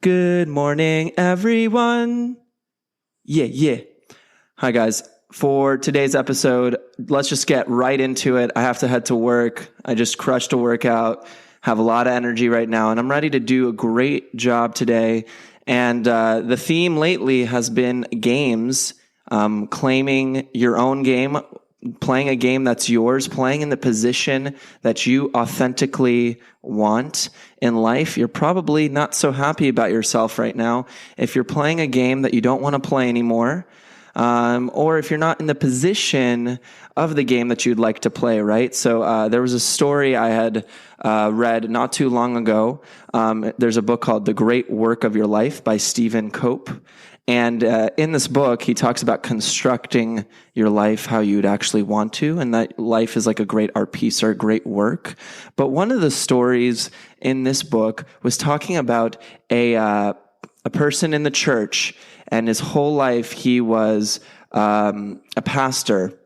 Good morning, everyone. Yeah. Hi, guys. For today's episode, let's just get right into it. I have to head to work. I just crushed a workout, have a lot of energy right now, and I'm ready to do a great job today. And the theme lately has been games, claiming your own game, playing a game that's yours, playing in the position that you authentically want in life. You're probably not so happy about yourself right now if you're playing a game that you don't want to play anymore, or if you're not in the position of the game that you'd like to play, right? So there was a story I had read not too long ago. There's a book called The Great Work of Your Life by Stephen Cope. And in this book, he talks about constructing your life how you'd actually want to, and that life is like a great art piece or a great work. But one of the stories in this book was talking about a person in the church, and his whole life he was a pastor.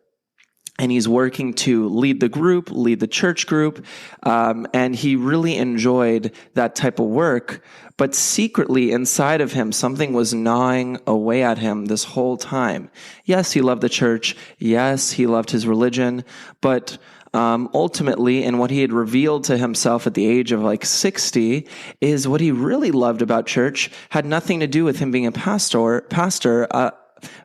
And he's working to lead the group, lead the church group, and he really enjoyed that type of work. But secretly inside of him, something was gnawing away at him this whole time. Yes, he loved the church. Yes, he loved his religion. But ultimately, and what he had revealed to himself at the age of like 60, is what he really loved about church had nothing to do with him being a pastor.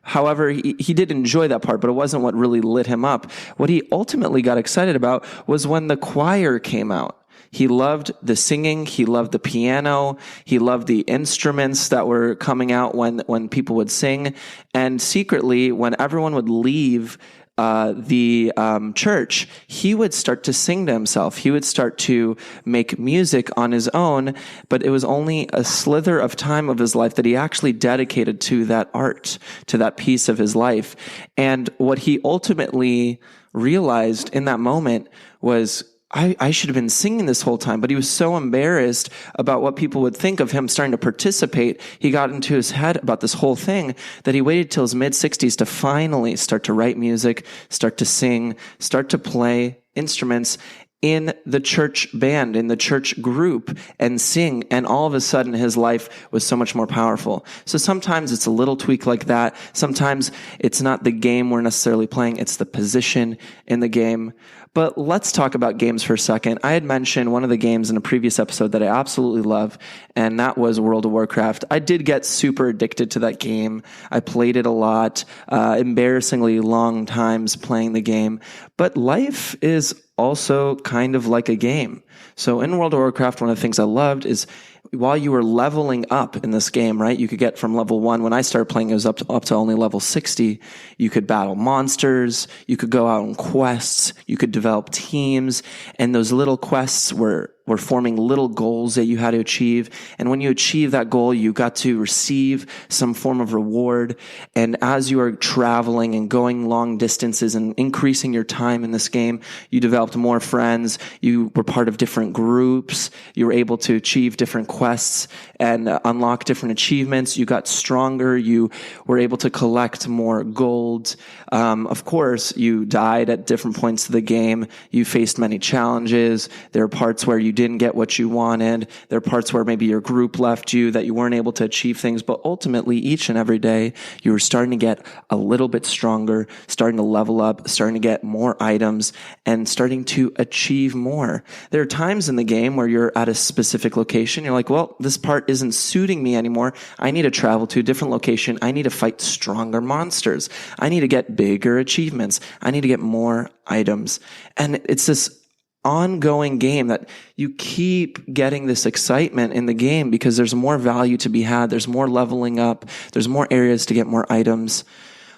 However, he did enjoy that part, but it wasn't what really lit him up. What he ultimately got excited about was when the choir came out. He loved the singing. He loved the piano. He loved the instruments that were coming out when people would sing. And secretly, when everyone would leave the church, he would start to sing to himself. He would start to make music on his own, but it was only a slither of time of his life that he actually dedicated to that art, to that piece of his life. And what he ultimately realized in that moment was, I should have been singing this whole time, but he was so embarrassed about what people would think of him starting to participate. He got into his head about this whole thing that he waited till his mid-60s to finally start to write music, start to sing, start to play instruments in the church band, in the church group, and sing. And all of a sudden, his life was so much more powerful. So sometimes it's a little tweak like that. Sometimes it's not the game we're necessarily playing, it's the position in the game. But let's talk about games for a second. I had mentioned one of the games in a previous episode that I absolutely love, and that was World of Warcraft. I did get super addicted to that game. I played it a lot, embarrassingly long times playing the game. But life is also kind of like a game. So in World of Warcraft, one of the things I loved is while you were leveling up in this game, right? You could get from level 1. When I started playing, it was up to only level 60. You could battle monsters. You could go out on quests. You could develop teams. And those little quests were forming little goals that you had to achieve. And when you achieve that goal, you got to receive some form of reward. And as you are traveling and going long distances and increasing your time in this game, you developed more friends. You were part of different groups. You were able to achieve different quests and unlock different achievements. You got stronger. You were able to collect more gold. Of course, you died at different points of the game. You faced many challenges. There are parts where you didn't get what you wanted. There are parts where maybe your group left you, that you weren't able to achieve things. But ultimately, each and every day, you were starting to get a little bit stronger, starting to level up, starting to get more items, and starting to achieve more. There are times in the game where you're at a specific location. You're like, well, this part isn't suiting me anymore. I need to travel to a different location. I need to fight stronger monsters. I need to get bigger achievements. I need to get more items. And it's this ongoing game that you keep getting this excitement in the game because there's more value to be had. There's more leveling up. There's more areas to get more items.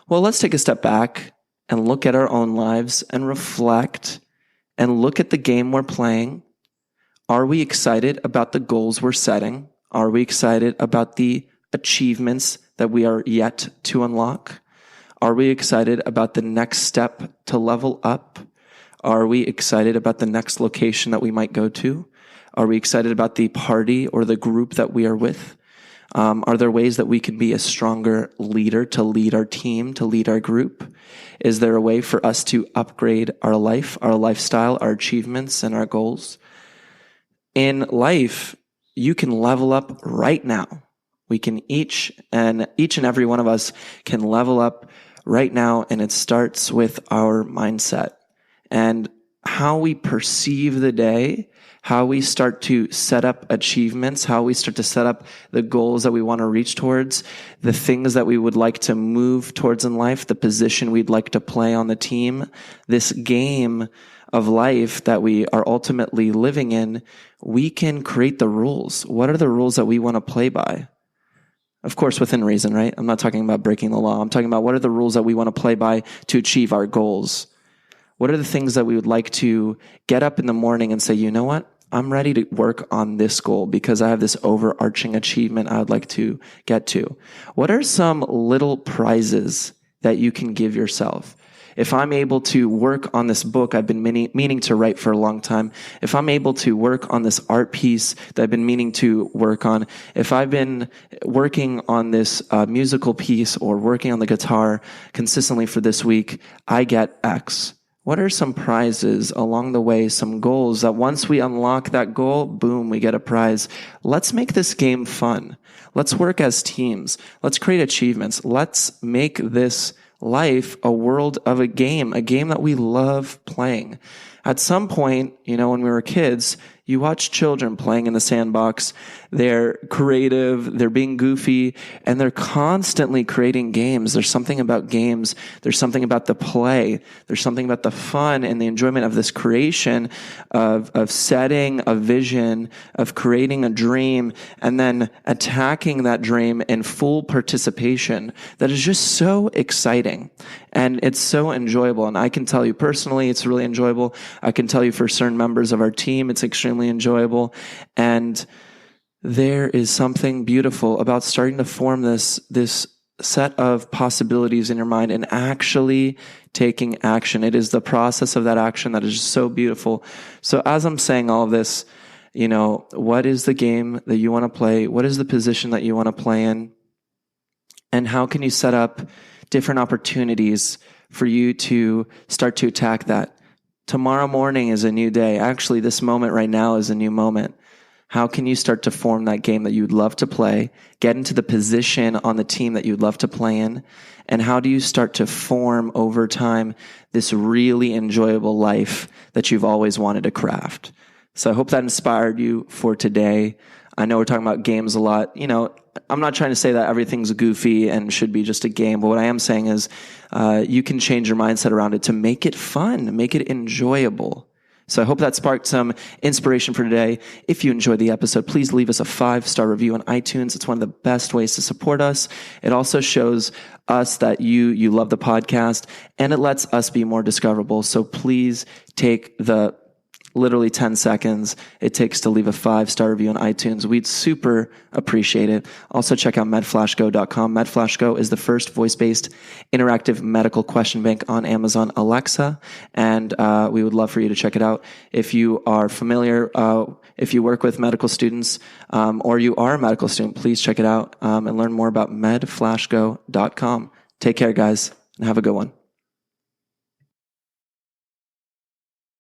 Well, let's take a step back and look at our own lives and reflect and look at the game we're playing. Are we excited about the goals we're setting? Are we excited about the achievements that we are yet to unlock? Are we excited about the next step to level up? Are we excited about the next location that we might go to? Are we excited about the party or the group that we are with? Are there ways that we can be a stronger leader to lead our team, to lead our group? Is there a way for us to upgrade our life, our lifestyle, our achievements, and our goals? In life, you can level up right now. We can each and every one of us can level up right now, and it starts with our mindset and how we perceive the day, how we start to set up achievements, how we start to set up the goals that we want to reach towards, the things that we would like to move towards in life, the position we'd like to play on the team, this game of life that we are ultimately living in. We can create the rules. What are the rules that we want to play by? Of course, within reason, right? I'm not talking about breaking the law. I'm talking about what are the rules that we want to play by to achieve our goals? What are the things that we would like to get up in the morning and say, you know what? I'm ready to work on this goal because I have this overarching achievement I would like to get to. What are some little prizes that you can give yourself? If I'm able to work on this book I've been meaning to write for a long time, if I'm able to work on this art piece that I've been meaning to work on, if I've been working on this musical piece or working on the guitar consistently for this week, I get X. What are some prizes along the way, some goals that once we unlock that goal, boom, we get a prize. Let's make this game fun. Let's work as teams. Let's create achievements. Let's make this life a world of a game that we love playing. At some point, when we were kids, you watch children playing in the sandbox. They're creative, they're being goofy, and they're constantly creating games. There's something about games. There's something about the play. There's something about the fun and the enjoyment of this creation of setting a vision, of creating a dream, and then attacking that dream in full participation. That is just so exciting. And it's so enjoyable. And I can tell you personally, it's really enjoyable. I can tell you for certain members of our team, it's extremely enjoyable. And there is something beautiful about starting to form this set of possibilities in your mind and actually taking action. It is the process of that action that is just so beautiful. So as I'm saying all of this, what is the game that you want to play? What is the position that you want to play in? And how can you set up different opportunities for you to start to attack that? Tomorrow morning is a new day. Actually, this moment right now is a new moment. How can you start to form that game that you'd love to play, get into the position on the team that you'd love to play in, and how do you start to form over time this really enjoyable life that you've always wanted to craft? So I hope that inspired you for today. I know we're talking about games a lot. I'm not trying to say that everything's goofy and should be just a game, but what I am saying is you can change your mindset around it to make it fun, make it enjoyable. So I hope that sparked some inspiration for today. If you enjoyed the episode, please leave us a 5-star review on iTunes. It's one of the best ways to support us. It also shows us that you love the podcast, and it lets us be more discoverable. So please take the literally 10 seconds it takes to leave a 5-star review on iTunes. We'd super appreciate it. Also check out medflashgo.com. MedFlashGo is the first voice-based interactive medical question bank on Amazon Alexa, and we would love for you to check it out. If you are familiar, if you work with medical students, or you are a medical student, please check it out and learn more about medflashgo.com. Take care, guys, and have a good one.